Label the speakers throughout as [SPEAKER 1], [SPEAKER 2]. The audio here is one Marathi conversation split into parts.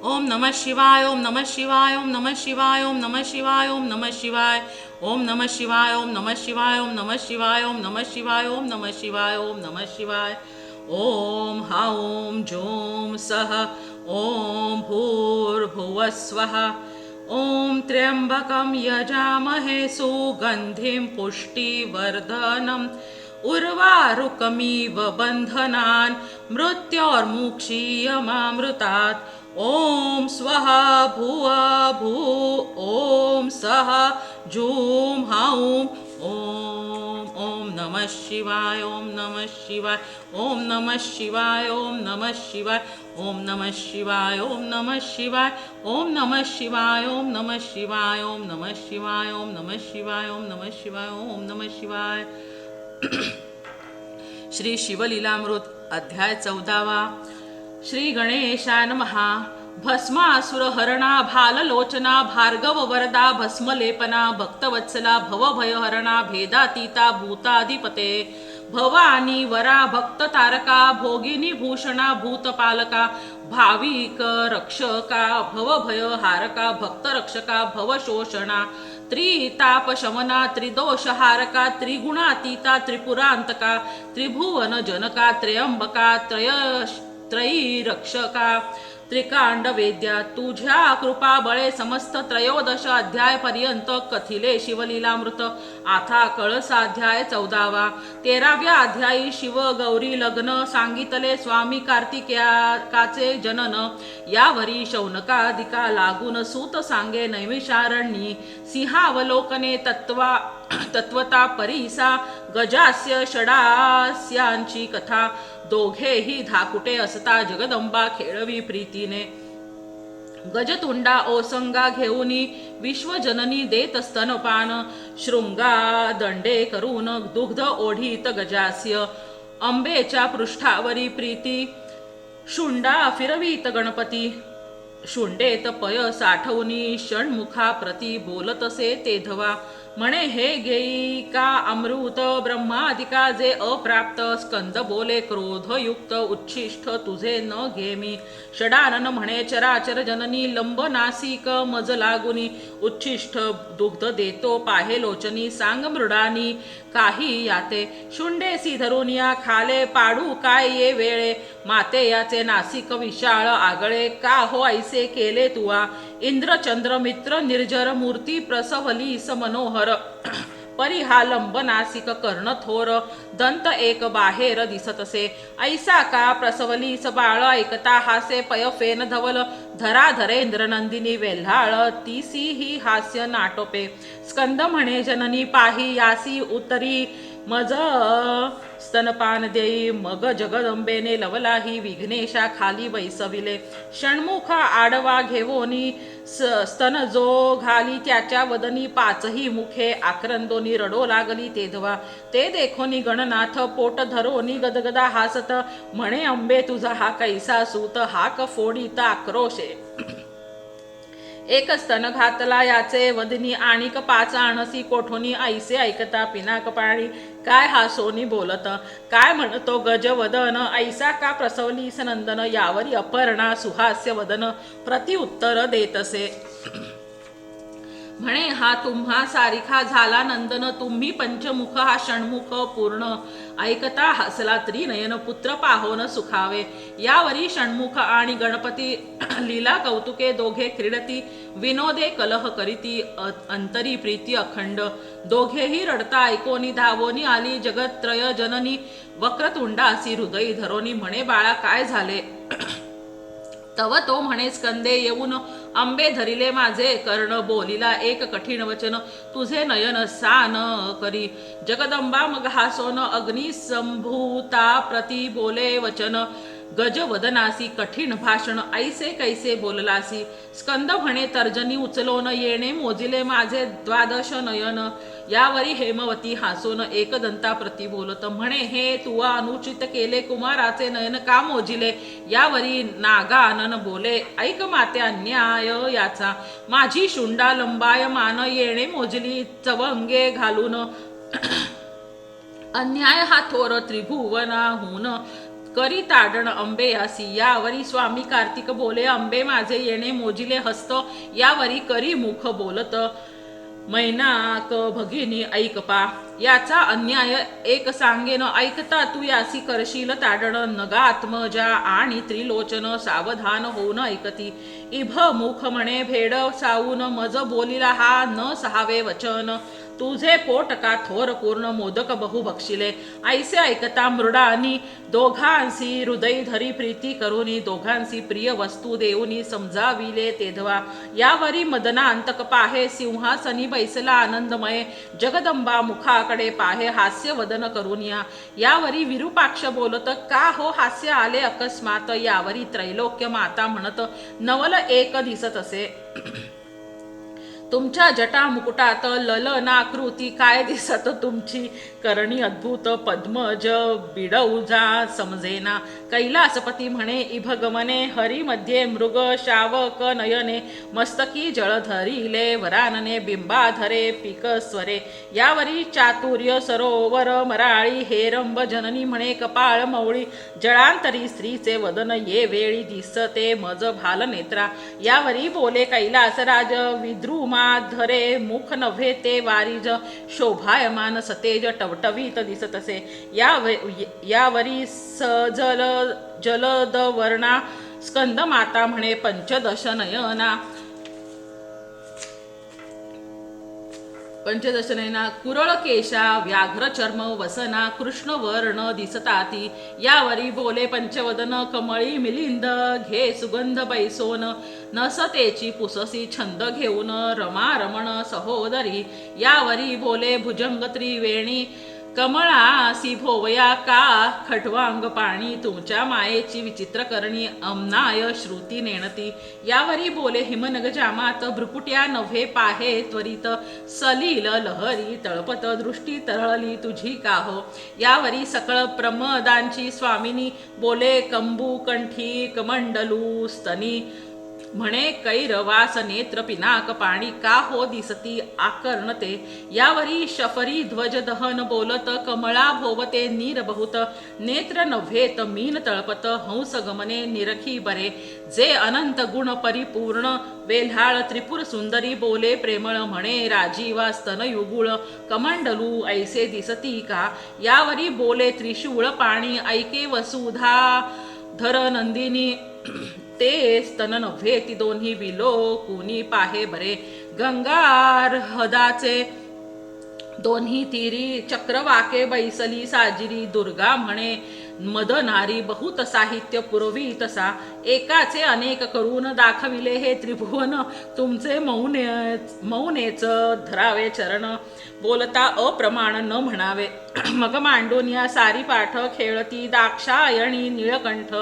[SPEAKER 1] ओम नमः शिवाय, ओम नमः शिवाय, ओम नमः शिवाय, ओम नमः शिवाय, ओम नमः शिवाय, ओम नमः शिवाय, ओम नमः शिवाय, ओम नमः शिवाय, ओम नमः शिवाय, ओम नमः शिवाय, ओम नमः शिवाय। ओम ॐ जूं सः ओम भूर्भुवः स्वः। ओम त्र्यंबकं यजामहे सुगंधिं पुष्टिवर्धनम् उर्वारुकमिव बन्धनान् मृत्योर्मुक्षीयमामृतात्। ओम स्वः भुव भू ओम सः जूं हौं ओम। ओम नमः शिवाय, ओम नमः शिवाय, ओम नमः शिवाय, ओम नमः शिवाय, ओम नमः शिवाय, ओम नमः शिवाय, ओम नमः शिवाय, ओम नमः शिवाय, ओम नमः शिवाय, ओम नमः शिवाय, ओम नमः शिवाय, ओम नमः शिवाय। श्री शिवलीलामृत अध्याय 14। श्री गणेशाय नमः। भस्मासुर हरणा भाललोचना भार्गव वरदा भस्मलेपना भक्तवत्सला भवभयहरणा भेदातीता भूताधिपते भवानी वरा भक्त तारका भोगिनी भूषणा भूतपालका भाविक रक्षका भवभयहारका भक्तरक्षका भवशोषणा त्रितापशमना त्रिदोषहारका त्रिगुणातीता त्रिपुरांतका त्रिभुवन जनका त्र्यंबका त्रयीरक्षका त्रिकांड वेद्या तुझ्या कृपा बळे समस्त 13 अध्याय पर्यंत कथिले शिवलीलामृत। आता कळसाध्याय 14। 13व्या अध्यायी शिव गौरी लग्न सांगितले स्वामी कार्तिकेयाचे जनन। यावरी शौनकादिका लागून सूत सांगे नैमिषारण्यी सिंहावलोकने तत्वता परीसा गजास्य षडास्यांची कथा। दोघेही धाकुटे असता जगदंबा खेळवी प्रीतीने। गजतुंडा ओसंगा घेऊनी विश्वजननी देत स्तनपान शृंगा दंडे करून दुग्ध ओढीत गजास्य। अंबेच्या पृष्ठावरी प्रीती शुंडा फिरवीत गणपती। शुंडेत पय साठवणी षण्मुखा प्रती बोलतसे तेधवा। म्हणे हे घेई का अमृत ब्रह्मादिका जे अप्राप्त। स्कंद बोले क्रोधयुक्त उच्छिष्ट तुझे न घेमी। षडानन म्हणे चराचर जननी लंब नासिक मज लागुनी। उच्छिष्ट दुग्ध देतो पाहे लोचनी सांग मृडानी काही याते। शुंडेसी धरून या खाले पाडू काय ये वेळे। माते याचे नासिक विशाळ आगळे का हो ऐसे केले तुआ। इंद्रचंद्र मित्र निर्जर मूर्ती प्रसवली समनोहर। परिहा लंब नासिक कर्ण थोर दंत एक बाहेर दिसतसे। ऐसा का प्रसवलीस बाळ ऐकता हासे पय फेन धवल। धरा धरेंद्र नंदिनी वेल्हाळ तीसी ही हास्य नाटोपे। स्कंद म्हणे जननी पाही यासी उतरी मज स्तनपान देई। मग जगदंबेने लवलाही विघ्नेशा खाली बैसविले। षण्मुख आडवा घेवोनी स्तन जो घाली त्याच्या वदनी 5ही मुखे। आक्रंदोनी रडो लागली तेधवा। ते देखोनी गणनाथ पोट धरोनी गदगदा हासत। म्हणे अंबे तुझा हा कैसा सूत हाक फोडीत आक्रोशे। एक स्तन घातला याचे वदनी आणिक 5 आणसी कोठोनी ऐसे ऐकता पिनाक पाणी। काय हा सोनी बोलत काय म्हणतो गजवदन। ऐसा का प्रसवलीस नंदन यावरी अपर्णा सुहास्य वदन प्रतिउत्तर देतसे। म्हणे हा तुम्हा सारिखा झाला नंदन तुम्ही पंचमुख हा षण्मुख पूर्ण। ऐकता हसला त्रिनयन पुत्र पाहोन सुखावे। यावरी षण्मुख आणि गणपती लीला कौतुके दोघे क्रीडती। विनोदे कलह करीती अंतरी प्रीती अखंड। दोघेही रडता ऐकोनी धावोनी आली जगत्त्रय जननी। वक्रतुंडासी हृदयी धरोनी म्हणे बाळा काय झाले। तव तो म्हणे स्कंदे येऊन अंबे धरिले माझे कर्ण। बोलिला एक कठीण वचन तुझे नयन सान करी। जगदंबा मग हासोन अग्निसंभूता प्रती बोले वचन। गजवदनासी कठीण भाषण ऐसे कैसे बोललासी। स्कंद म्हणे तर्जनी उचलोन येणे मोजिले माझे 12 नयन। यावरी हेमवती हासोन एकदंता प्रती बोलत म्हणे हे तुवा अनुचित केले कुमाराचे नयन का मोजिले। यावरी नागानन बोले ऐक माते अन्याय याचा। माझी शुंडा लंबाय मान येणे मोजली चवंगे घालून। अन्याय हा थोर त्रिभुवनाहून करी ताडण अंबे यासी. यावरी स्वामी कार्तिक बोले, अंबे माझे येणे मोजिले हस्त. यावरी करी मुख बोलत, मैनाक भगिनी ऐक पा. याचा अन्याय एक सांगेन, ऐकता तू यासी करशील ताडण. नगात्मजा आणि त्रिलोचन सावधान होऊन ऐकती. इभ मुख म्हणे भेड साऊन, मज बोलिला हा न सहावे वचन. तुझे पोट का थोर पूर्ण, मोदक बहु बक्षिले. ऐसे ऐकता मृडानी दोघांसी हृदय धरी प्रीती करुनी. दोघांसी प्रिय वस्तू देऊनी समजाविले तेधवा. यावरी मदनांतक पाहे, सिंहासनी बैसला आनंदमय. जगदंबा मुखाकडे पाहे, हास्य वदन करुनिया. यावरी विरूपाक्ष बोलत, का हो हास्य आले अकस्मात. यावरी त्रैलोक्य माता म्हणत, नवल एक दिसत असे. तुमच्या जटा मुकुटात ललनाकृती, काय दिसत तुमची करणी अद्भुत. पद्मज बिडौजा समजेना. कैलासपती म्हणे, इभ गमने हरीमध्ये मृग शावक नयने. मस्तकी जळधरिले वरानने, बिंबाधरे पिकस्वरे. यावरी चातुर्य सरोवर मराळी, हेरंब जननी म्हणे कपाळ मौळी. जळांतरी स्त्रीचे वदन, ये वेळी दिसते मज भाल नेत्रा. यावरी बोले कैलासराज, विद्रुमा धरे मुख नव्हे ते वारिज. शोभायमान सतेज टवटवीत दिसत असे. यावरी सजल जलद वर्णा, स्कंद माता म्हणे पंचदश नयना. कुरळ केशा व्याघ्र चर्म वसना, कृष्ण वर्ण दिसताती. यावरी बोले पंचवदन, कमळी मिलिंद घे सुगंध बैसोन. नसतेची पुससी छंद घेऊन, रमा रमण सहोदरी. यावरी बोले भुजंग त्रिवेणी, कमळासी भोवया का खटवांग पाणी. तुमच्या मायेची विचित्र करणी, अमनाय श्रुती नेणती. यावरी बोले हिमनग जामात, भ्रुकुट्या नव्हे पाहे त्वरित. सलील लहरी तळपत, दृष्टी तरळली तुझी काहो. यावरी सकळ प्रमदांची स्वामिनी बोले, कंबू कंठी कमंडलू स्तनी. म्हणे कैरवास नेत्र पिनाक पाणी, का हो दिसती आकर्णते. यावरी शफरी ध्वज दहन बोलत, कमळा भोवते नीर बहुत. नेत्र नव्हेत मीन तळपत, हंस गमने निरखी बरे. जे अनंत गुण परिपूर्ण, वेल्हाळ त्रिपुर सुंदरी. बोले प्रेमळ म्हणे राजीवा स्तन युगुळ. कमंडलू ऐसे दिसती का. यावरी बोले त्रिशूळ पाणी, ऐके वसुधा धर नंदिनी. ते स्तन नव्हे ती दोन्ही विलो कुणी पाहे बरे. गंगार हदाचे दोन्ही तीरी, चक्रवाके बैसली साजिरी. दुर्गा म्हणे मदनारी, बहुत साहित्य पुरवी तसा. एकाचे अनेक करून दाखविले हे त्रिभुवन. तुमचे मौनेच धरावे चरण. बोलता अप्रमाण न म्हणावे. मग मांडून या सारी पाठ, खेळती दाक्षायणी निळकंठ.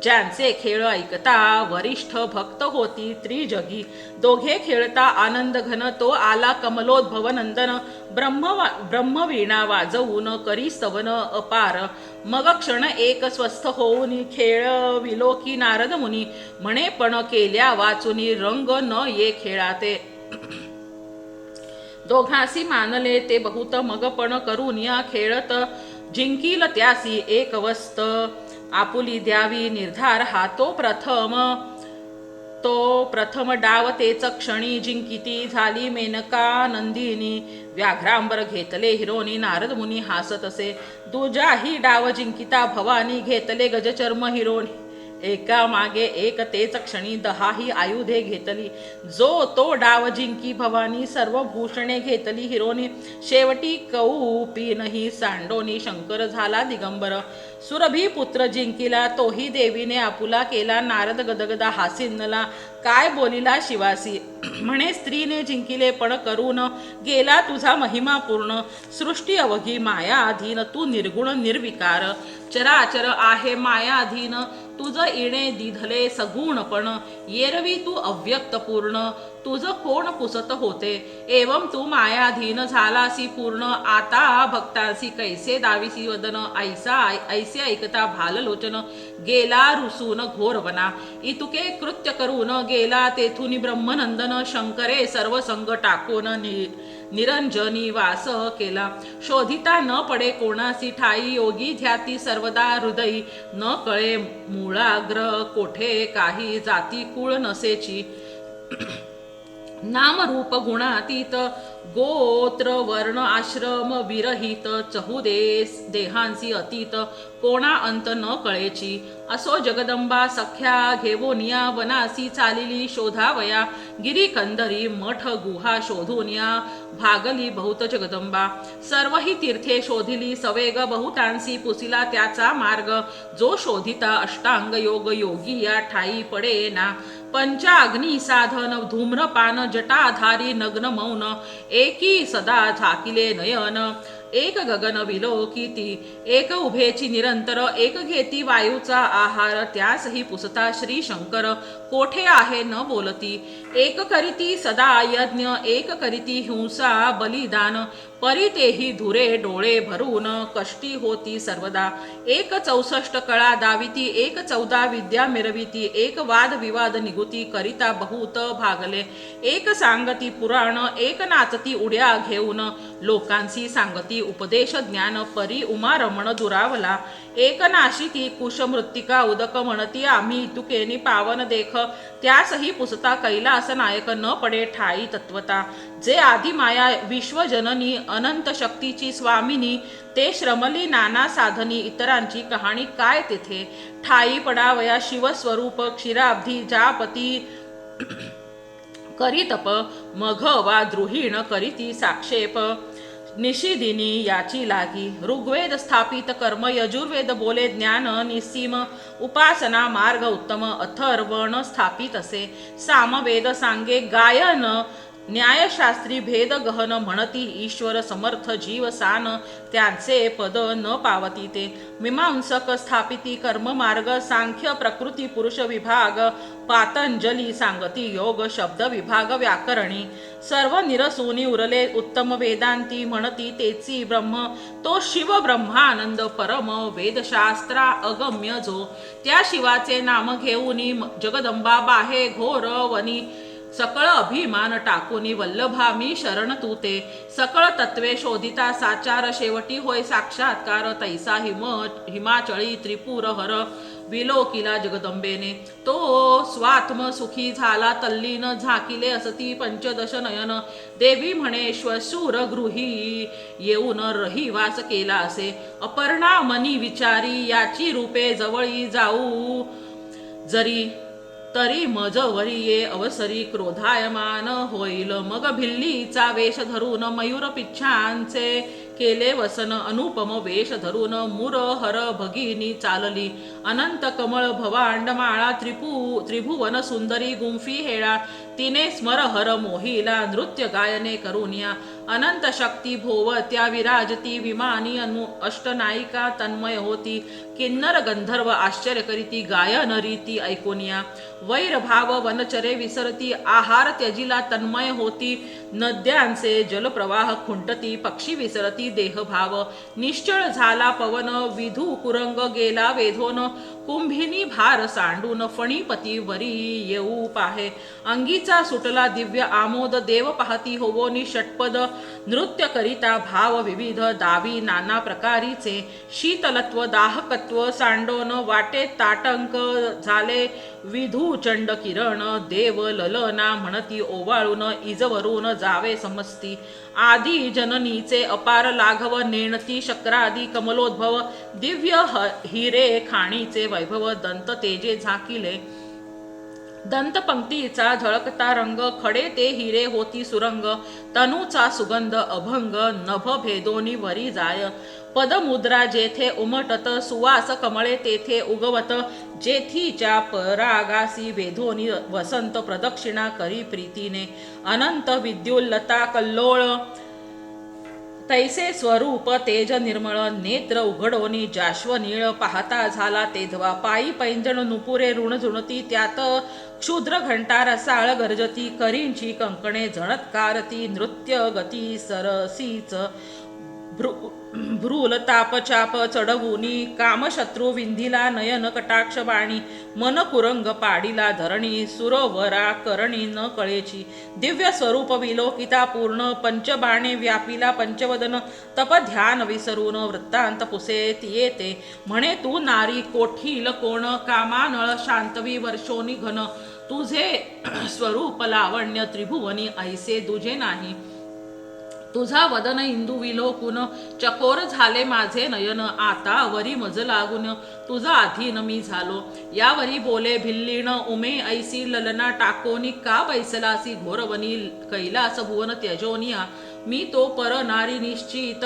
[SPEAKER 1] ज्यांचे खेळ ऐकता वरिष्ठ भक्त होती त्रिजगी. दोघे खेळता आनंद घन, तो आला कमलोद्भव नंदन. ब्रह्मवीणा वाजवून करी स्तवन अपार. मग क्षण एक स्वस्थ होऊन खेळविलो की नारद मुनी. म्हणे पण केल्या वाचुनी, रंग न ये खेळाते. दोघांसी मानले ते बहुत, मग पण करून या खेळत. जिंकील त्यासी एक वस्त, आपुली द्यावी निर्धार हा तो प्रथम डाव तेच क्षणी. जिंकिती झाली मेनका नंदिनी. व्याघ्रांबर घेतले हिरोनी, नारद मुनी हासत असे. दुजाही डाव जिंकिता भवानी, घेतले गजचर्म हिरोनी. एका मागे एक तेच क्षणी 10 आयुधे घेतली. जो तो डाव जिंकी भवानी, सर्व भूषणे घेतली हिरोनी. शेवटी कौपीनही सांडोनी, शंकर झाला दिगंबर. सुरभी पुत्र जिंकिला, तोही देवीने आपुला केला. नारद गदगदा हासिनला, काय बोलिला शिवासी. म्हणे स्त्रीने जिंकिले पण करून, गेला तुझा महिमा पूर्ण. सृष्टी अवघी मायाधीन, तू निर्गुण निर्विकार. चराचर आहे मायाधीन, तुझ इणे दिधले सगुणपण. येरवी तू अव्यक्त पूर्ण, तुझ कोण पुसत होते. एवं तू मायाधीन झालासी पूर्ण. आता भक्तांसी कैसे दाविसी वदन. ऐसे ऐकता भाललोचन, गेला रुसून घोरवना. इतुके कृत्य करून गेला तेथून ब्रह्मनंदन. शंकरे सर्व संग टाकून निरंजनी वास केला. शोधिता न पडे कोणासी ठाई. योगी ध्याती सर्वदा हृदयी. न कळे मूळाग्र कोठे काही. जाती कुळ नसेची. नाम रूप गुणातीत. गोत्र वर्ण आश्रम विरहित. देहांसी अतीत. कोणा अंत न कळेची. असो जगदंबा सख्या घेवोनिया. वनासी चालिली शोधावया. गिरीकंदरी मठ गुहा शोधूनिया. भागली बहुत जगदंबा. सर्व ही तीर्थे शोधिली सवेग. बहुतांसी पुसिला त्याचा मार्ग. जो शोधिता अष्टांग योग योगी या ठाई पडेना. पंचाग्नी साधन धूम्रपान जटाधारी नग्न मौन. एकी सदा झाकिले नयन. एक गगन विलोकिती. एक उभेची निरंतर. एक घेती वायूचा आहार. त्यासही पुसता श्री शंकर. कोठे आहे न बोलती. एक करीती सदा यज्ञ. एक करीती हिंसा बलिदान. परी तेही धुरे डोळे भरून. कष्टी होती सर्वदा. एक 64 कळा दाविती. एक 14 विद्या मिरविती. एक वाद विवाद निगुती. करिता बहुत भागले. एक सांगती पुराण. एक नाचती उड्या घेऊन. लोकांसी सांगती उपदेश ज्ञान. परी उमा रमण दुरावला. एक नाशिती कुश मृत्तिका. उदक म्हणती आम्ही इतुकेनी पावन देख. त्यासही पुसता कैलास नायक. न पडे ठाई तत्वता. जे आधी माया विश्वजननी. अनंत शक्तीची स्वामिनी. ते श्रमली नाना साधनी. इतरांची कहाणी काय तेथे. ठाई पडावया शिवस्वरूप. क्षीराब्धी जापती करीतप. मघ वा द्रुहीण करीती साक्षेप. निशिदिनी याची लागी. ऋग्वेद स्थापित कर्म. यजुर्वेद बोले ज्ञान निसीम. उपासना मार्ग उत्तम. अथर्वण स्थापित असे. सामवेद सांगे गायन. न्यायशास्त्री भेद गहन. म्हणती ईश्वर समर्थ जीव सान. त्यांचे पद न पावती ते. मीमांसक स्थापिती कर्म मार्ग. सांख्य प्रकृती पुरुष विभाग. पातंजली सांगती योग शब्द विभाग व्याकरणी. सर्व निरसूनी उरले उत्तम वेदांती. म्हणती तेची ब्रह्म. तो शिव ब्रह्मानंद परम. वेदशास्त्रा अगम्य जो. त्या शिवाचे नाम घेऊनी जगदंबा बाहे घोर वनी. सकळ अभिमान टाकुनी वल्लभा मी शरण तूते. सकळ तत्वे शोधिता साचार. शेवटी होय साक्षात्कार. तैसा हिमाचळी त्रिपुर हर. विलोकिला जगदंबेने. तो स्वात्म सुखी झाला तल्लीन. झाकिले असती पंचदश नयन. देवी म्हणे श्वशूर गृही. येऊन रहिवास केला असे. अपर्णा मनी विचारी. याची रूपे जवळी जाऊ जरी. तरी मजवरी ये अवसरी. क्रोधायमान होईल. मग भिल्लीचा वेश धरून. मयूर पिच्छांचे केले वसन. अनुपम वेश धरून. मुर हर भगिनी चालली. अनंत कमळ भवांड माळा. त्रिभुवन सुंदरी गुंफी हेळा. तिने स्मर हर मोहिला. नृत्य गायने करुनिया. अनंत शक्ती भोवत्या विराजती. विमानी अष्टनायिका तन्मय होती. किन्नर गंधर्व आश्चर्य करीती. गायन रीती ऐकोनिया. वैरभाव वनचरे विसरती. आहार त्यजिला तन्मय होती. नद्यांचे जलप्रवाह खुंटती. पक्षी विसरती देहभाव. निश्चळ झाला पवन. विधू कुरंग गेला वेधोन. कुंभिनी भार सांडून. फणीपती वरी येऊ पाहे. अंगीचा सुटला दिव्य आमोद. देव पाहती होवोनी षटपद. नृत्य करिता भाव विविध. दावी नाना प्रकारीचे. शीतलत्व दाहकत्व सांडोन. वाटे ताटंक झाले विधू चंड किरण. देव ललना म्हणती ओवाळून. इजवरून जावे समजती. आदी जननीचे अपार लाघव. नेणती शक्रादी कमलोद्भव. दिव्य हिरे खाणीचे वैभव. दंत तेजे झाकिले. दंतपंक्तीचा झळकता रंग. खडे ते हिरे होती सुरंग. तनूचा सुगंध अभंग. नभ भेदोनी वरी जाय. पदमुद्रा जेथे उमटत. सुवास कमळे तेथे उगवत. जेथीच्या परागासी वेधोनी वसंत. प्रदक्षिणा करी प्रीतीने. अनंत विद्युल्लता कल्लोळ. तैसे स्वरूप तेज निर्मळ. नेत्र उघडोनी जाश्वनीळ. पाहता झाला तेधवा. पायी पैंजण नुपुरे ऋणझुणती. त्यात क्षुद्र घंटा रसाळ गर्जती. करींची कंकणे झणत्कारती. नृत्य गती सरसीच भ्रूल ताप चाप चढवुनी कामशत्रू विंधिला नयन कटाक्ष बाणी मन कुरंग पाडिला धरणी सुरवरा करणी न कळेची दिव्य स्वरूप विलोकिता पूर्ण पंचबाणे व्यापिला पंचवदन तप ध्यान विसरून वृत्तांत पुसे येते म्हणे तू नारी कोठील कोण कामानळ शांतवी वर्षोनी घन तुझे स्वरूप लावण्य त्रिभुवनी ऐसे दुजे नाही तुझा वदन इंदू विलोकुन चकोर झाले माझे नयन आता वरी मज लागून तुझा अधीन मी झालो यावरी बोले भिल्लीण उमे ऐसी ललना टाकोनी का बैसलासी घोरवनी कैलास भुवन त्यजोनिया मी तो पर नारी निश्चित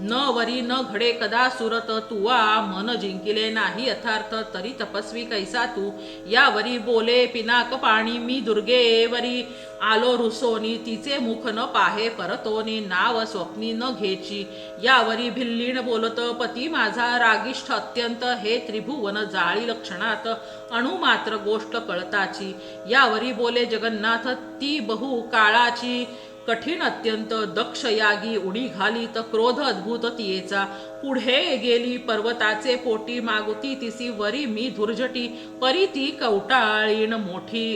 [SPEAKER 1] न वरी न घडे कदा सुरत तुवा मन जिंकिले नाही यथार्थ तरी तपस्वी कैसा तू यावरी बोले पिनाक पाणी मी दुर्गे वरी आलो रुसोनी तिचे मुख न पाहे परतोनी नाव स्वप्नी न घेची यावरी भिल्लीण बोलत पती माझा रागिष्ठ अत्यंत हे त्रिभुवन जाळी लक्षणात अणुमात्र गोष्ट कळताची यावरी बोले जगन्नाथ ती बहु काळाची कठीण अत्यंत दक्ष यागी उडी घालीत क्रोध अद्भुत तियेचा पुढे गेली पर्वताचे पोटी मागुती तिसी वरी मी धुर्जटी परी ती कवटाळीण मोठी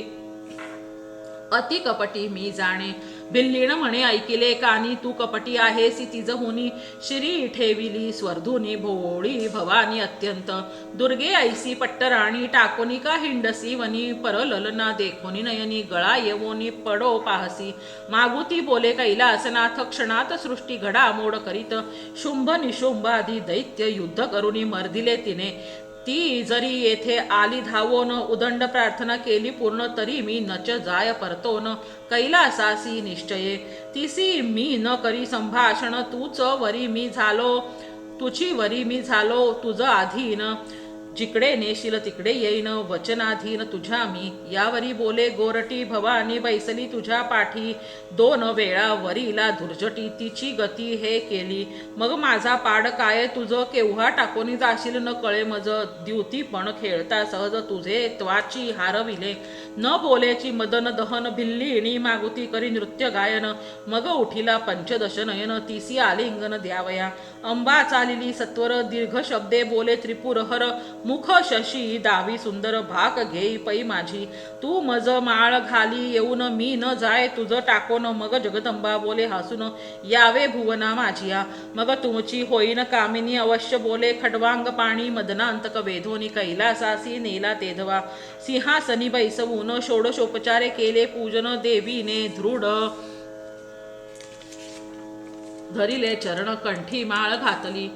[SPEAKER 1] अति कपटी मी जाणे भिल्लीण म्हणे ऐकिले कानी तू कपटी आहेसी तिजहुनी श्री ठेविली स्वर्धुनी भोळी भवानी अत्यंत दुर्गे ऐसी पट्टराणी टाकोनी का हिंडसी वनी परललना देखोनी नयनी गळा येवोनी पडो पाहसी मागुती बोले कैलासनाथ क्षणात सृष्टी घडामोड करीत शुंभ निशुंभाधी दैत्य युद्ध करुनी मर्दिले तिने ती जरी येथे आली धावोन उदंड प्रार्थना केली पूर्ण तरी मी नच जाय परतोन कैलासासी निश्चये तिसी मी न करी संभाषण तूच वरी मी झालो तुची वरी मी झालो तुझ अधीन जिकडे नेशील तिकडे येईन वचनाधीन तुझ्या मी यावरी बोले गोरटी भवानी बैसली तुझ्या पाठी दोन वेळा वरीला धुर्जटी तिची गती हे केली मग माझा पाड काय तुझं केव्हा टाकोनी जाशील न कळे मज द्युती पण खेळता सहज तुझे त्वाची हारविले न बोलेची मदन दहन भिल्लीणी मागुती करी नृत्य गायन मग उठिला पंचदश नयन तिसी आलिंगन द्यावया अंबा चालिली सत्वर दीर्घ शब्दे बोले त्रिपुरहर मुख शशी दावी सुंदर भाक घेई पै माझी तू मज माळ घाली येऊन मी न जाय तुझ टाकोन मग जगदंबा बोले हसून यावे भुवना माझिया मग तुमची होईन कामिनी अवश्य बोले खडवांग पाणी मदनांतक वेधोनी कैलासासी नेला तेधवा सिंहासनी बैसवून षोडशोपचारे केले पूजन देवीने दृढ धरिले चरण कंठी माळ घातली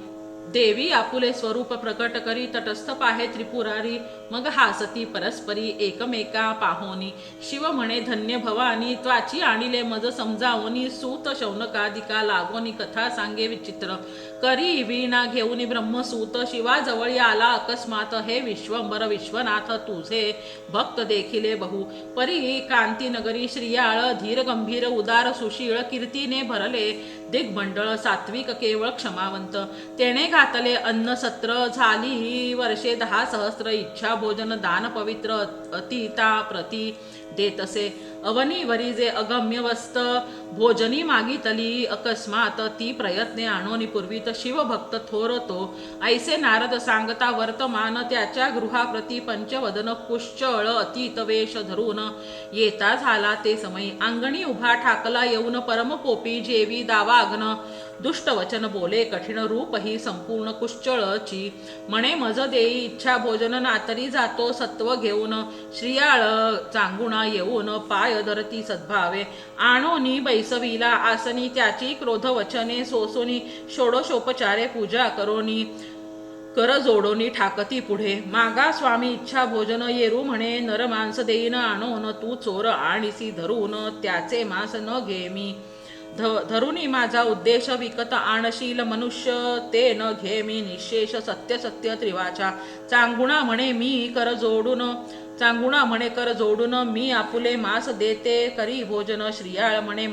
[SPEAKER 1] देवी आपुले स्वरूप प्रकट करी तटस्थ पाहे त्रिपुरारी मग हासती परस्परी एकमेका पाहोनी शिव म्हणे धन्य भवानी त्वाची आणिले मज समजावोनी सूत शौनकादिका लागोनी कथा सांगे विचित्र करी वीणा घेऊनी ब्रह्मसूत शिवाजवळ आला अकस्मात हे विश्वंबर विश्वनाथ तुझे भक्त देखिले बहु परी कांती नगरी श्रियाळ धीर गंभीर उदार सुशीळ कीर्तीने भरले दिग्मंडळ सात्विक केवळ क्षमावंत तेने घातले अन्न सत्र झाली वर्षे 10 सहस्त्र इच्छा भोजन दान पवित्र अतिता प्रती देतसे अवनीवरी जे अगम्य वस्त भोजनी मागितली अकस्मात ती प्रयत्ने आणोनी पूर्वीत शिवभक्त थोरतो ऐसे नारद सांगता वर्तमान त्याच्या गृहाप्रती पंचवदन कुश्चळ अतीत वेश धरून येता झाला ते समयी अंगणी उभा ठाकला येऊन परमकोपी जेवी दावाग्न दुष्ट वचन बोले कठीण रूप ही संपूर्ण कुश्चळची म्हणे मज देई इच्छा भोजन नातरी जातो सत्व घेऊन श्रियाळ चांगुणा येऊन पाय धरती सद्भावे आणोनी बैसविला आसनी त्याची क्रोध वचने सोसोनी षोडशोपचारे पूजा करोनी कर जोडोनी ठाकती पुढे मागा स्वामी इच्छा भोजन येरू म्हणे नर मांस देईन आणोन तू चोर आणीसी धरून त्याचे मांस न घे मी धरुनी माझा उद्देश विकत आणशील मनुष्य ते न घे मी निशेष सत्य सत्य त्रिवाचा चांगुणा म्हणे कर जोडून मी आपुले मास देते करी भोजन श्रियाळ म्हणे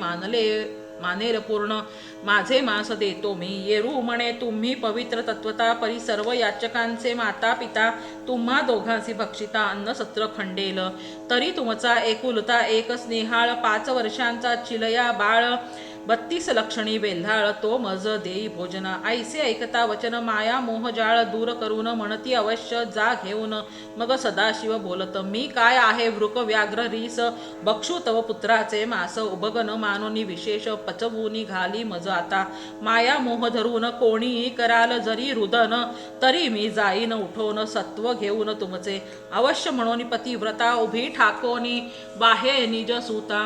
[SPEAKER 1] मानेल पूर्ण माझे मांस देतो मी येरू म्हणे तुम्ही पवित्र तत्वता परी सर्व याचकांचे माता पिता तुम्हा दोघांसी भक्षिता अन्न सत्र खंडेल तरी तुमचा एकुलता एक स्नेहाळ 5 वर्षांचा चिलया बाळ 32 लक्षणी वेल्हाळ तो मज देई भोजन ऐसे ऐकता वचन माया मोह जाळ दूर करून म्हणती अवश्य जा घेऊन मग सदाशिव बोलत मी काय आहे वृक व्याघ्र रीस बक्षू तव पुत्राचे मास उबगन मानोनी विशेष पचवूनी घाली मज आता माया मोह धरून कोणी कराल जरी रुदन तरी मी जाईन उठवून सत्व घेऊन तुमचे अवश्य म्हणून पतिव्रता उभी ठाकोनी बाहे निज सूता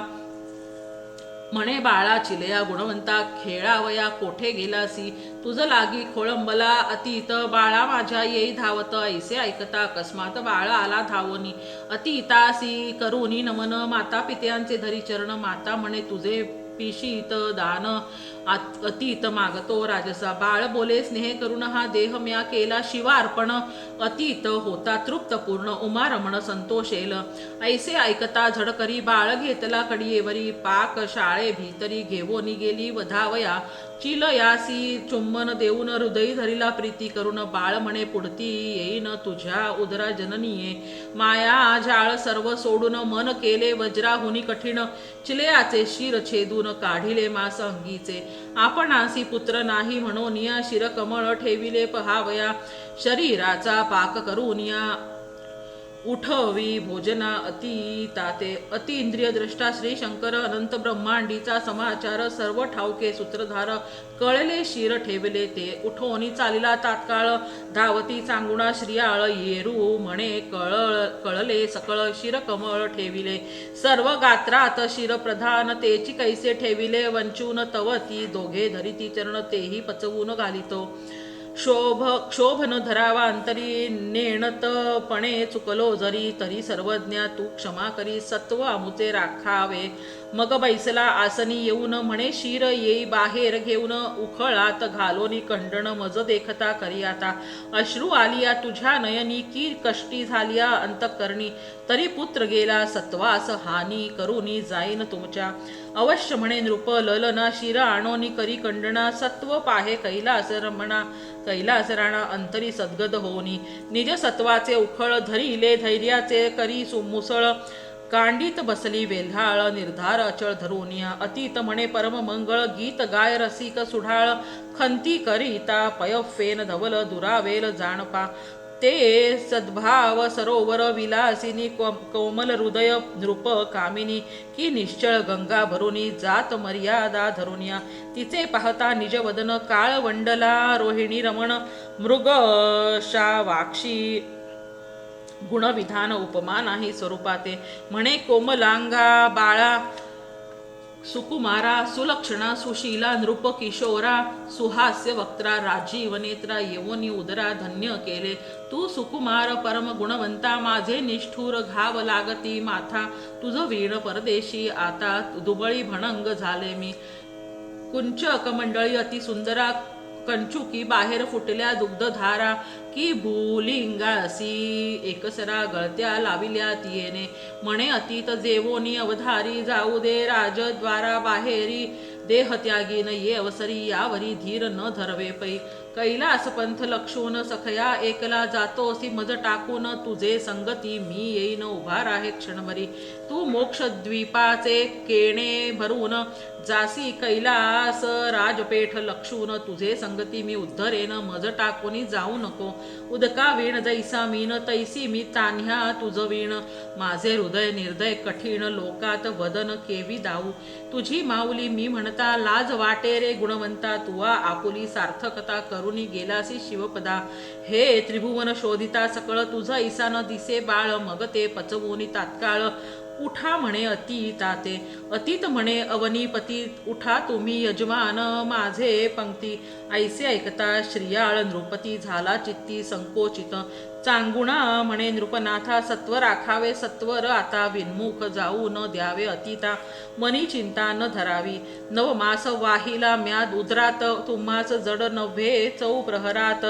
[SPEAKER 1] म्हणे बाळा चिलया गुणवंता खेळावया कोठे गेलासी तुझ लागी खोळंबला अतीत बाळा माझ्या येई धावत ऐसे ऐकता अकस्मात बाळा आला धावनी अतीतासी करुनी नमन माता पित्यांचे धरी चरण माता म्हणे तुझे पिशीत दान अतीत मागतो राजसा बाळ बोले स्नेह करून हा देह म्या केला शिवार्पण अतीत होता तृप्त पूर्ण उमा रमण संतोषेल ऐसे ऐकता झडकरी बाळ घेतला कडीयेवरी पाक शाळे भीतरी घेवोनी गेली वधावया चिलयासी चुंबन देऊन हृदयी धरिला प्रीती करून बाळ म्हणे पुढती येईन तुझ्या उदरा जननीये माया जाळ सर्व सोडून मन केले वज्राहुनी कठीण चिलयाचे शिर छेदून काढिले मास अंगीचे आपणासी पुत्र नाही म्हणून या शिरकमळ ठेविले पहावया शरीराचा पाक करून या उठवी भोजना अतीताते अतिइंद्रिय दृष्टा श्री शंकर अनंत ब्रह्मांडीचा समाचार सर्व ठाऊके सूत्रधार कळले शिर ठेवले ते उठवणी चालिला तात्काळ धावती चांगुणा श्रियाळ येरू म्हणे कळले सकळ शिर कमळ ठेविले सर्व गात्रात शिर प्रधान तेची कैसे ठेविले वंचून तवती दोघे धरिती चरण तेही पचवून घालितो क्षोभन धरावा अंतरी नेणतपणे चुकलो जरी तरी सर्वज्ञा तू क्षमा करी सत्व अमुचे राखावे मग बैसला आसनी येऊन म्हणे शिर येई बाहेर घेऊन उखळात घालोनी कंडण मज देखता करी आता अश्रू आलिया तुझ्या नयनी की कष्टी झालिया अंतःकरणी तरी पुत्र गेला सत्वास हानी करूनी जाईन तुमच्या अवश्य म्हणे नृप ललना शिर आणोनी करी कंडणा सत्व पाहे कैलास रमणा कैलास राणा अंतरी सद्गद होनी निज सत्वाचे उखळ धरिले धैर्याचे करी मुसळ कांडीत बसली वेल्हाळ निर्धार अचळ धरोनिया अतीत म्हणे परम मंगळ गीत गाय रसिक सुढाळ खंती करिता पयफेन धवल दुरावेल जाणपा ते सद्भाव सरोवर विलासिनी कोमल हृदय नृप कामिनी की निश्चळ गंगा भरुनी जात मर्यादा धरुनिया तिचे पाहता निज वदन काळवंडला रोहिणी रमण मृग शावाक्षी गुणविधान उपमा नाही स्वरूपाते म्हणे कोमलांगा बाळा सुकुमारा सुलक्षणा सुशीला नृप किशोरा सुहास्य वक्त्रा राजीव नेत्रा येवोनी उदरा धन्य केले तू सुकुमार परम गुणवंता माझे निष्ठुर घाव लागती माथा तुझ वीण परदेशी आता दुबळी भणंग झाले मी कुंचक मंडळी अति सुंदरा कंचुकी बाहेर फुटल्या दुग्धधारा की भूलिंगासी एकसरा गळत्या लाविल्या तियेने म्हणे अतीत जेवोनी अवधारी जाऊ दे राजद्वारा बाहेरी देहत्यागीन ये अवसरी यावरी धीर न धरवे पै कैलास पंथ लक्षून सखया एकला जातोसी मज टाकून तुझे संगती मी येईन उभा राहे क्षणभरी तू मोक्ष द्वीपाचे केणे भरून जासी कैलास राजपेठ लक्षून तुझे संगती मी उद्धरेन मज टाकून जाऊ नको उदका वीण जैसा मीन तैसी मी तान्ह्या तुझ वीण माझे हृदय निर्दय कठीण लोकात वदन केवी दाऊ तुझी माऊली मी म्हणता लाज वाटे रे गुणवंता तुवा आपुली सार्थकता करुनी गेलासी शिवपदा हे त्रिभुवन शोधिता सकळ तुझ ऐसा न दिसे बाळ मग ते पचवूनी तात्काळ उठा म्हणे अतीताते अतीत म्हणे अवनीपती उठा तुम्ही यजमान माझे पंक्ती ऐसे ऐकता श्रियाळ नृपती झाला चित्ती संकोचित चांगुणा म्हणे नृपनाथा सत्व राखावे सत्वर आता विन्मुख जाऊ न द्यावे अतीता मनी चिंता न धरावी नवमास वाहिला म्याद उदरात तुम्हास जड नव्हे चौ प्रहरात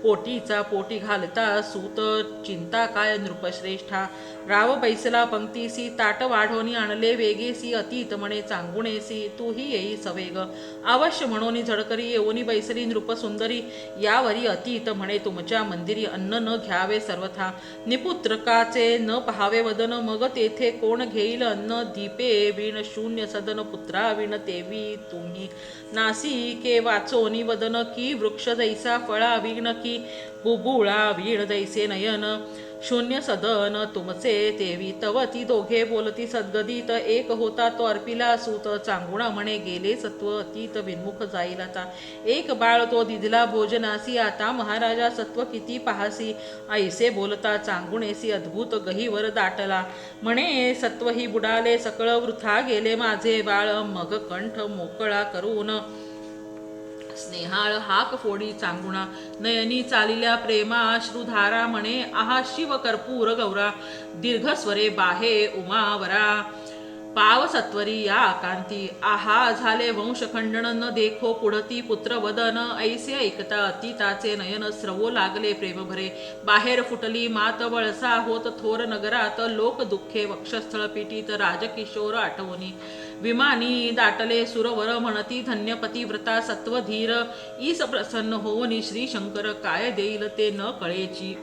[SPEAKER 1] पोटीचा पोटी घालता सूत चिंता काय नृपश्रेष्ठा राव बैसला पंक्तीसी ताट वाढोनी आणले वेगेसी अतीत म्हणे चांगुणेसी तूही येई सवेग अवश्य म्हणून झडकरी येऊनी बैसली नृपसुंदरी यावरी अतीत म्हणे तुमच्या मंदिरी अन्न न घ्यावे सर्वथा निपुत्रकाचे न पहावे वदन मग तेथे कोण घेईल अन्न दीपे विण शून्य सदन पुत्रा विण तेवी तुम्ही नासिके वाचोनी वदन की वृक्ष जैसा फळा विण की बुबुळा वीण दैसे नयन शून्य सदन तुमचे तेवी तव ती दोघे बोलती सद्गदित एक होता तो अर्पिला सूत चांगुणा म्हणे गेले सत्व अतीत विन्मुख जाईल आता एक बाळ तो दिदला भोजनासी आता महाराजा सत्व किती पाहासी ऐसे बोलता चांगुणेसी अद्भुत गहीवर दाटला म्हणे सत्व ही बुडाले सकळ वृथा गेले माझे बाळ मग कंठ मोकळा करून स्नेहाळ हाक फोडी चांगुणा नयनी चालिल्या प्रेमा अश्रुधारा म्हणे आहा शिव कर्पूर गौरा दीर्घस्वरे बाहे उमावरा पाव सत्वरी या कांती आहा झाले वंशखंडन न देखो पुढती पुत्र वदन ऐसे ऐकता अतीताचे नयन स्रवो लागले प्रेम भरे बाहेर फुटली मात वळसा होत थोर नगरात लोक दुःखे वक्षस्थळ पिटीत राजकिशोर आठवणी विमानी दाटले सुरवर म्हणती धन्यपती व्रता सत्वधीर ईस प्रसन्न होवनी श्री शंकर काय देईल ते न कळेची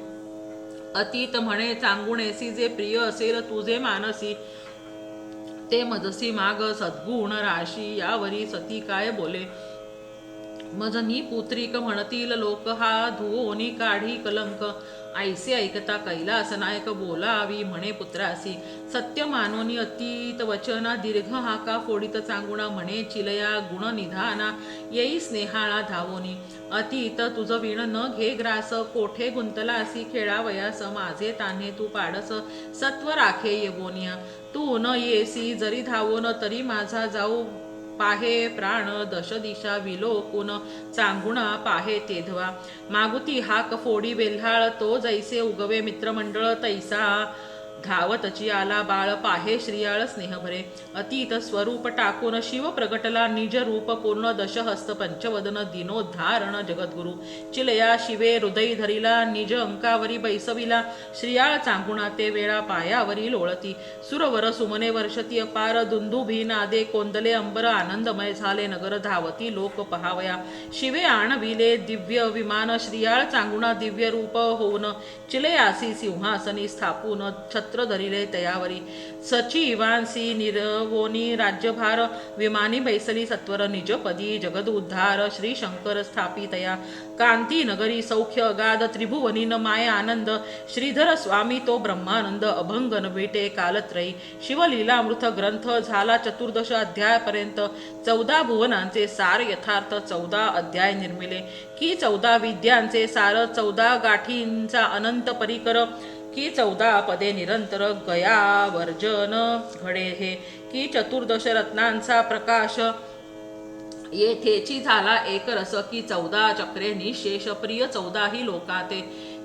[SPEAKER 1] अतीत म्हणे चांगुणेसी जे प्रिय असेल तुझे मानसी ते मजसी माग सद्गुण राशी यावरी सती काय बोले मजनी पुत्रिक म्हणतील लोक हा धुवोनी काढी कलंक ऐसे ऐकता कैलास नायक बोलावी म्हणे पुत्रासी सत्य मानोनी अतीत वचना दीर्घ हाका फोडित चांगुणा म्हणे चिलया गुण निधाना येई स्नेहाळा धावोनी अतीत तुझ विण न घे ग्रास कोठे गुंतलासी खेळावयास माझे तान्हे तू पाडस सत्व राखे येवोनिया तू न येसी जरी धावोन तरी माझा जाऊ पाहे प्राण दश दिशा विलोकुन चांगुणा पाहे तेधवा मागुती हाक फोडी बेल्हाळ तो जैसे उगवे मित्रमंडळ तैसा धावतची आला बाळ पाहे श्रियाळ स्नेहभरे अतीत स्वरूप टाकून शिव प्रगटला निज रूप पूर्ण दशहस्त पंचवदन दिनोद्धारण जगद्गुरु चिलया शिवे हृदय धरिला निज अंकावरी बैसविला श्रियाळ चांगुणा ते वेळा पायावरी लोळती सुरवर सुमने वर्षती अपार दुंदुभी नादे कोंदले अंबर आनंदमय झाले नगर धावती लोक पहावया शिवे आणविले दिव्य विमान श्रियाळ चांगुणा दिव्य रूप होऊन चिलयासी सिंहासनी स्थापून छत्र धरिले तयावरी सचिवांसी निरवोनी राज्यभार विमानी बैसली सत्वर निजपदी जगद उद्धार श्री शंकर स्थापितया कांती नगरी सौख्य अगाध त्रिभुवनी न माय आनंद श्रीधर स्वामी तो ब्रह्मानंद अभंगन भेटे कालत्रयी शिवलीलामृत ग्रंथ झाला 14 अध्यायापर्यंत 14 भुवनांचे सार यथार्थ 14 अध्याय निर्मिले की 14 विद्यांचे सार 14 गाठींचा अनंत परिकर की 14 पदे निरंतर गया वर्जन घडे हे की 14 रत्नांचा प्रकाश येथेची झाला एक रस की 14 चक्रे निशेष प्रिय 14 ही लोकाते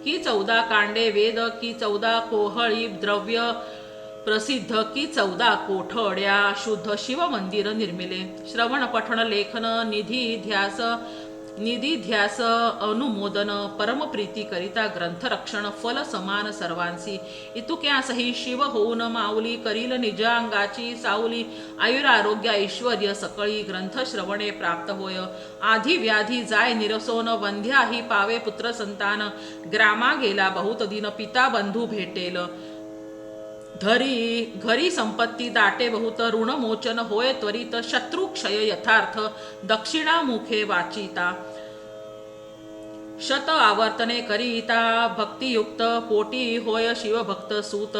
[SPEAKER 1] की 14 कांडे वेद की 14 कोहळी द्रव्य प्रसिद्ध की 14 कोठड्या शुद्ध शिव मंदिर निर्मिले श्रवण पठण लेखन निधी ध्यास अनुमोदन परमप्रीती करिता ग्रंथ रक्षण फल समान सर्वांसी इतुक्यासही शिव होऊन माऊली करील निजांगाची सावली आयुरारोग्य ऐश्वर्य सकळी ग्रंथ श्रवणे प्राप्त होय आधी व्याधी जाय निरसोन वंध्याही पावे पुत्र संतान ग्रामा गेला बहुत दिन पिता बंधू भेटेल घरी संपत्ती दाटे बहुत ऋणमोचन होय त्वरित शत्रुक्षय यथार्थ दक्षिणामुखे वाचिता शत आवर्तने करिता भक्तियुक्त पोटी होय शिवभक्त सूत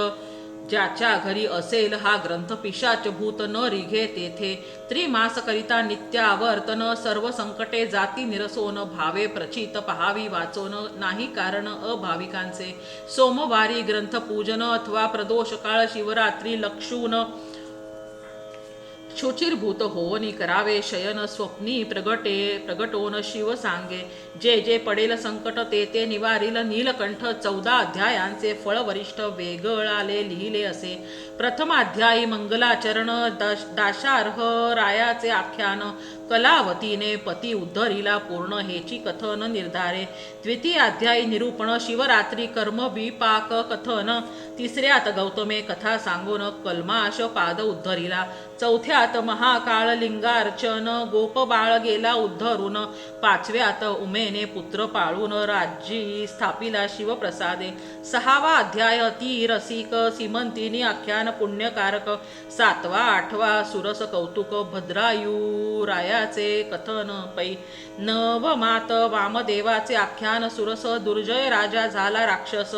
[SPEAKER 1] ज्याच्या घरी असेल हा ग्रंथ पिशाच भूत न रिघे तेथे त्रिमास करिता नित्य आवर्तन सर्व संकटे जाती निरसोन भावे प्रचित पहावी वाचोन नाही कारण अभाविकांचे सोमवारी ग्रंथ पूजन अथवा प्रदोष काळ शिवरात्री लक्षून शुचिर्भूत होवनी करावे शयन स्वप्नी प्रगटोन शिव सांगे. जे जे पडेल संकट ते ते निवारील नीलकंठ. 14 अध्यायांचे फळ वरिष्ठ वेगळाले लिहिले असे. प्रथमाध्यायी मंगलाचरण दाशार्ह रायाचे आख्यान. कलावतीने पती उद्धरीला पूर्ण हेची कथन निर्धारे. द्वितीयाध्यायी निरूपण शिवरात्री कर्म विपाक कथन. तिसऱ्यात गौतमे कथा सांगून कल्माश पाद उद्धरीला. चौथ्यात महाकाळ लिंगार्चन गोपबाळ गेला उद्धरून. पाचव्यात उमेने पुत्र पाळून राज्यी स्थापिला शिवप्रसादे. 6वा अध्याय अति रसिक सीमंतिनी आख्यान पुण्यकारक. 7वा 8वा सुरस कौतुक भद्रायुरायाचे कथन पै. 9वात वामदेवाचे आख्यान सुरस दुर्जय राजा झाला राक्षस.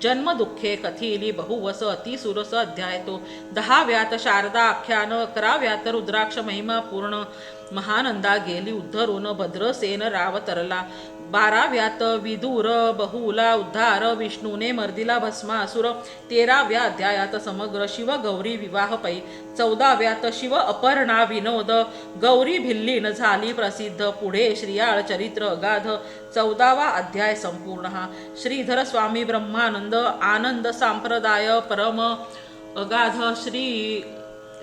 [SPEAKER 1] जन्म दुःखे कथिली बहुवस अति सुरस अध्याय तो. 10व्यात शारदा आख्यान. 11व्यात रुद्राक्ष महिमा पूर्ण. महानंदा गेली उद्धरून भद्रसेन राव तरला. 12व्यात विदुर बहुला उद्धार विष्णूने मर्दिला भस्मासुर. 13व्या अध्यायात समग्र शिव गौरी विवाह पै. 14व्यात शिव अपर्णा विनोद. गौरी भिल्लीन झाली प्रसिद्ध. पुढे श्रीयाळ चरित्र अगाध. 14वा अध्याय संपूर्ण. श्रीधर स्वामी ब्रह्मानंद आनंद सांप्रदाय परम अगाध.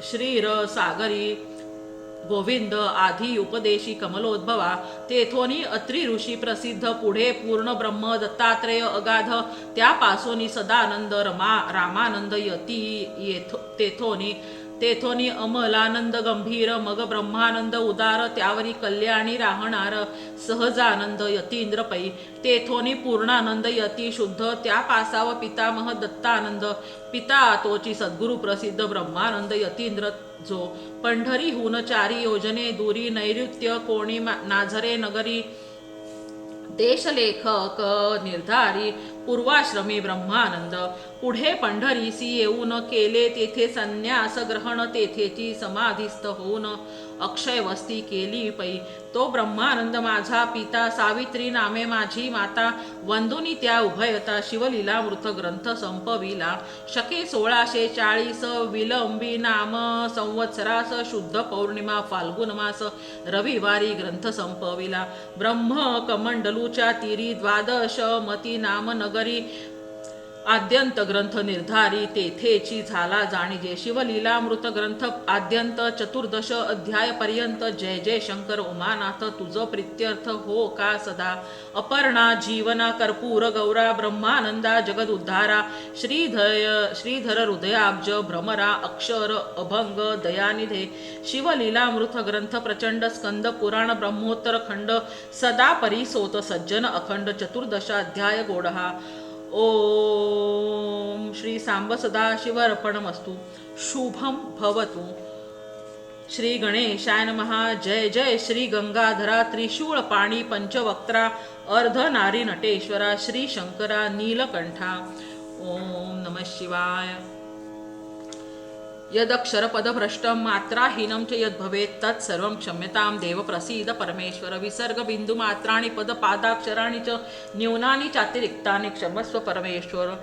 [SPEAKER 1] श्रीर सागरी गोविंद आधी उपदेशी कमलोद्भवा. तेथोनी अत्रि ऋषी प्रसिद्ध. पुढे पूर्ण ब्रह्म दत्तात्रेय अगाध. त्यापासून सदानंद रामानंद यती तेथोनी अमलानंद गंभीर. मग ब्रह्मानंद उदार. त्यावरी कल्याणी राहणार सहजानंद यतींद्र पै. तेथोनी पूर्णानंद यती शुद्ध. त्या पासाव पितामह दत्तानंद. पिता तोची सद्गुरु प्रसिद्ध ब्रह्मानंद यतींद्र जो. पंढरीहून 4 योजने दुरी. नैऋत्य कोणी नाझरे नगरी. देशलेखक निर्धारी पूर्वाश्रमी ब्रह्मानंद. पुढे पंढरीसी येऊन केले तेथे संन्यास ग्रहण. तेथेची समाधिस्थ होऊन अक्षय वस्ती केली पै. तो ब्रह्मानंद माझा पिता. सावित्री नामे माझी माता. वंदुनी त्या उभयता शिवलीला मृत ग्रंथ संपविला. शके 1640 विलंबी नाम संवत्सरास शुद्ध पौर्णिमा फाल्गुन मास रविवारी ग्रंथ संपविला. ब्रह्म कमंडलूच्या तीरी 12 मती नाम नगरी. आद्यंत ग्रंथ निर्धारी तेथेची झाला जाणीजे. शिवलीलामृत ग्रंथ आद्यंत 14 अध्याय पर्यंत. जय जय शंकर उमानाथ तुझ प्रित्यर्थ हो का सदा. अपर्णा जीवना कर्पूर गौरा. ब्रह्मानंदा जगद उद्धारा. श्रीधर हृदयाब्ज भ्रमरा. अक्षर अभंग दयानिधे. शिवलीलामृत ग्रंथ प्रचंड. स्कंद पुराण ब्रह्मोत्तर खंड. सदा परिसोत सज्जन अखंड. 14 अध्याय गोडहा. ओम श्री सांब सदाशिव अर्पणमस्तु. शुभम भवतु. श्री गणेशाय नमः. जय जय श्री गंगाधरा. त्रिशूळ पाणी पंचवक्त्रा. अर्धनारी नटेश्वरा. श्री शंकरा नीलकंठा. ओम नमः शिवाय. यदक्षरपदभ्रष्टं मात्राहीनं च यद्भवेत् तत्सर्वं क्षम्यतां देव प्रसीद परमेश्वर. विसर्गबिन्दुमात्राणि पदपादाक्षराणि च न्यूनानि चातिरिक्तानि क्षमस्व परमेश्वर.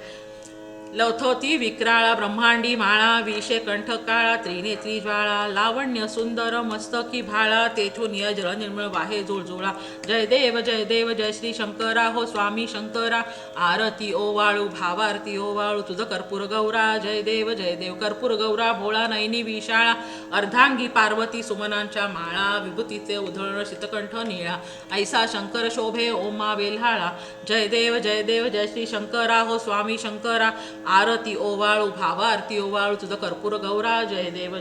[SPEAKER 1] लवथोती विक्राळा ब्रह्मांडी माळा. विषे कंठ काळा त्रिनेत्री ज्वाळा. लावण्य सुंदर मस्तकी भाळा. तेथून जल निर्मळ वाहे जुळजुळा. जय देव जय देव जय श्री शंकरा हो स्वामी शंकरा. आरती ओवाळू भावारती ओवाळू तुझ कर्पूर गौरा. जय देव कर्पूर गौरा. भोळा नयनी विशाळा. अर्धांगी पार्वती सुमनांच्या माळा. विभूतीचे उधळण शीतकंठ निळा. ऐसा शंकर शोभे ओमा वेल्हाळा. जय देव जय श्री शंकरा हो स्वामी शंकरा. आरती ओवाळू भावारती ओवाळू तुझ कर्पूर गौरा. जय देव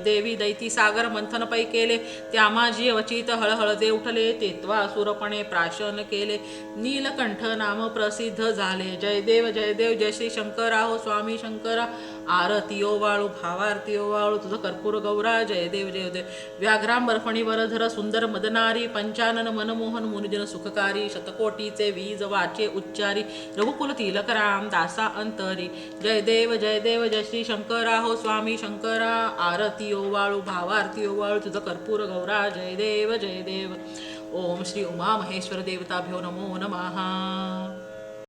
[SPEAKER 1] देवी दैती सागर मंथन पै केले. त्या माझी अवचित हळहळ दे उठले. तेत्वा सुरपणे प्राशन केले. नीलकंठ नाम प्रसिद्ध झाले. जय देव जय श्री शंकरा हो स्वामी शंकरा. आरती ओवाळू भावारती ओवाळू तुझ कर्पूर गौरा. जय देव व्याघ्रांबर फणीवरधर सुंदर मदनारी. पंचानन मनमोहन मुनिजन सुखकारी. शतकोटीचे वीज वाचे उच्चारी. रघुकुल तिलक राम दासा अंतरी. जय देव जय श्री शंकरा हो स्वामी शंकरा. आरती ओवाळू भावारती ओवाळू तुझ कर्पूर गौरा. जय देव ओम श्री उमा महेश्वर देवताभ्यो नमो नमः.